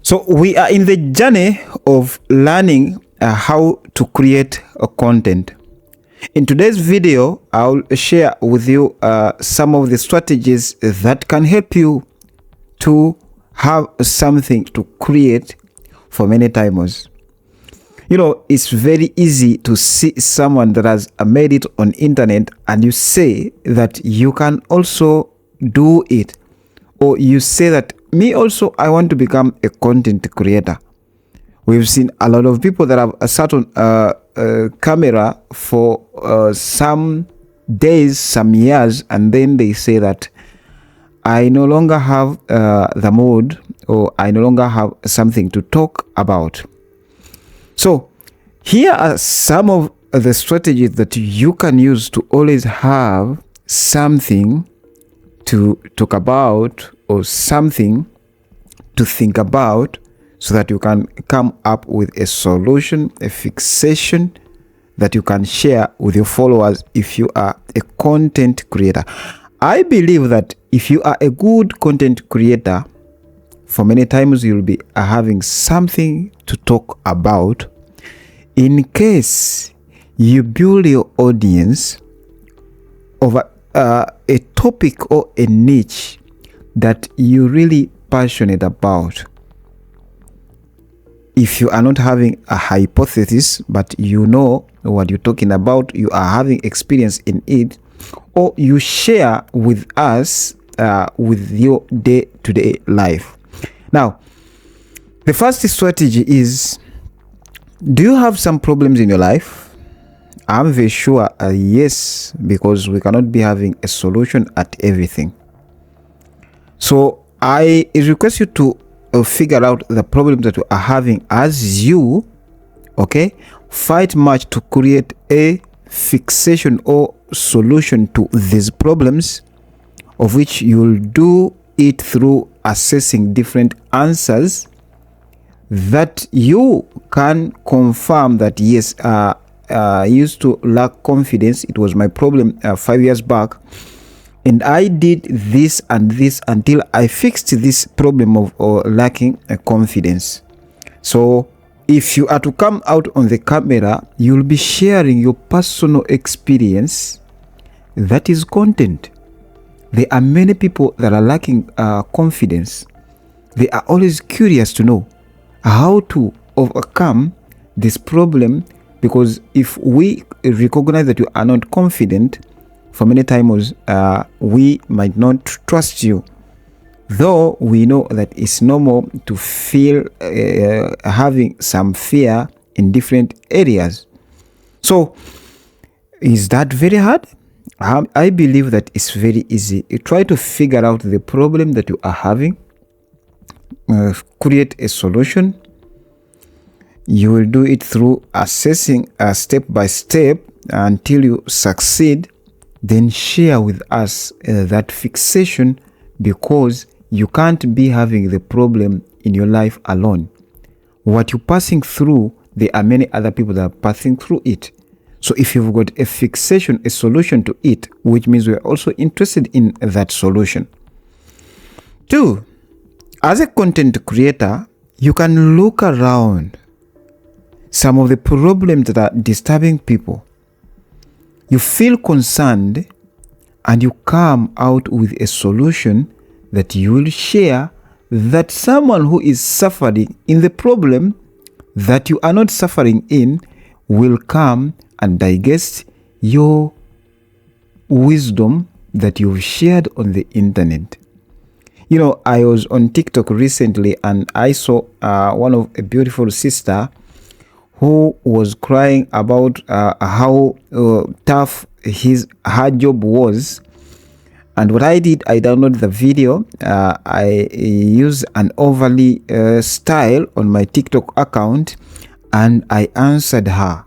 So we are in the journey of learning how to create a content. In today's video, I'll share with you some of the strategies that can help you to have something to create for many timers. You know, it's very easy to see someone that has made it on internet and you say that you can also do it, or you say that me also I want to become a content creator. We've seen a lot of people that have sat on a camera for some days, some years, and then they say that I no longer have the mood, or I no longer have something to talk about. So here are some of the strategies that you can use to always have something to talk about or something to think about, so that you can come up with a solution, a fixation that you can share with your followers if you are a content creator. I believe that if you are a good content creator, for many times you'll be having something to talk about in case you build your audience over a topic or a niche that you're really passionate about. If you are not having a hypothesis, but you know what you're talking about, you are having experience in it, or you share with us with your day-to-day life. Now, the first strategy is, do you have some problems in your life? I'm very sure yes, because we cannot be having a solution at everything. So I request you to figure out the problems that you are having as you, fight much to create a fixation or solution to these problems, of which you'll do it through assessing different answers that you can confirm that yes, I used to lack confidence. It was my problem 5 years back, and I did this and this until I fixed this problem of lacking confidence. So if you are to come out on the camera, you'll be sharing your personal experience. That is content. There are many people that are lacking confidence. They are always curious to know how to overcome this problem, because if we recognize that you are not confident, for many times we might not trust you, though we know that it's normal to feel having some fear in different areas. So is that very hard? I believe that it's very easy. You try to figure out the problem that you are having, create a solution. You will do it through assessing step by step until you succeed. Then share with us that fixation, because you can't be having the problem in your life alone. What you're passing through, there are many other people that are passing through it. So if you've got a fixation, a solution to it, which means we're also interested in that solution. 2, as a content creator, you can look around some of the problems that are disturbing people. You feel concerned and you come out with a solution that you will share, that someone who is suffering in the problem that you are not suffering in will come and digest your wisdom that you've shared on the internet. You know, I was on TikTok recently and I saw one of a beautiful sister who was crying about how tough her job was. And what I did, I downloaded the video. I used an overlay style on my TikTok account, and I answered her.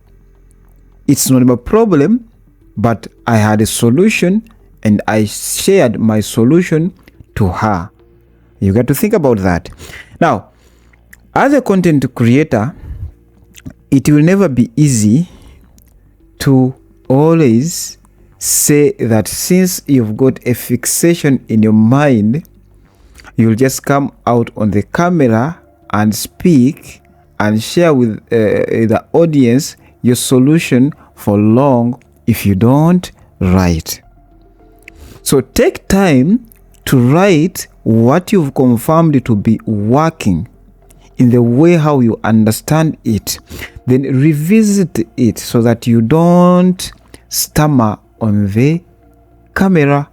It's not a problem, but I had a solution, and I shared my solution to her. You got to think about that. Now, as a content creator, it will never be easy to always say that since you've got a fixation in your mind, you'll just come out on the camera and speak and share with the audience your solution for long if you don't write. So take time to write what you've confirmed to be working in the way how you understand it. Then revisit it so that you don't stammer on the camera.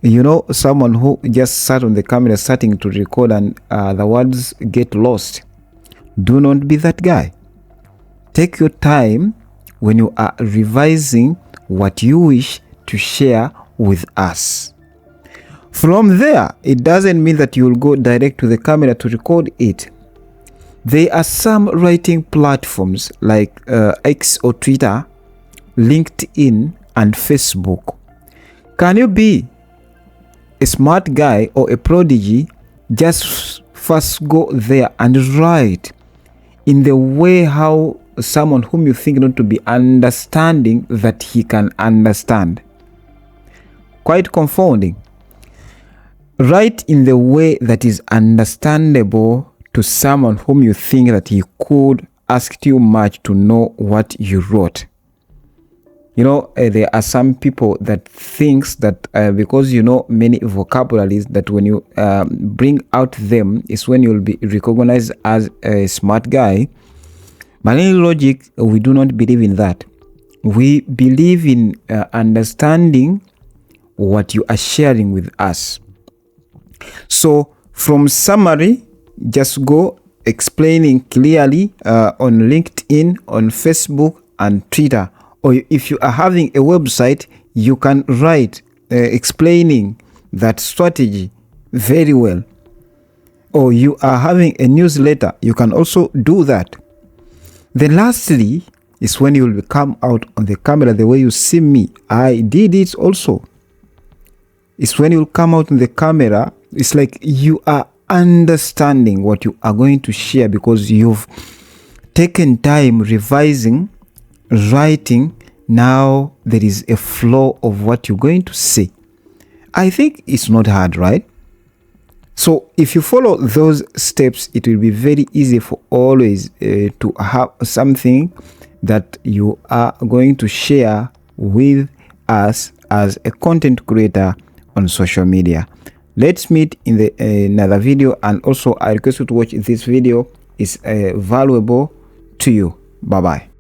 You know, someone who just sat on the camera starting to record and the words get lost. Do not be that guy. Take your time when you are revising what you wish to share with us. From there, it doesn't mean that you will go direct to the camera to record it. There are some writing platforms like X or Twitter, LinkedIn, and Facebook. Can you be a smart guy or a prodigy? Just first go there and write in the way how someone whom you think not to be understanding that he can understand. Quite confounding. Write in the way that is understandable to someone whom you think that he could ask too much to know what you wrote. You know, there are some people that thinks that because you know many vocabularies, that when you bring out them is when you'll be recognized as a smart guy. But in logic, we do not believe in that. We believe in understanding what you are sharing with us. So from summary, just go explaining clearly on LinkedIn, on Facebook, and Twitter. Or if you are having a website, you can write explaining that strategy very well. Or you are having a newsletter, you can also do that. Then lastly is when you will come out on the camera the way you see me. I did it also. It's when you will come out on the camera, it's like you are understanding what you are going to share because you've taken time revising, writing. Now there is a flow of what you're going to say. I think it's not hard, right? So if you follow those steps, it will be very easy for always to have something that you are going to share with us as a content creator on social media. Let's meet in the another video, and also I request you to watch this video. It's valuable to you. Bye bye.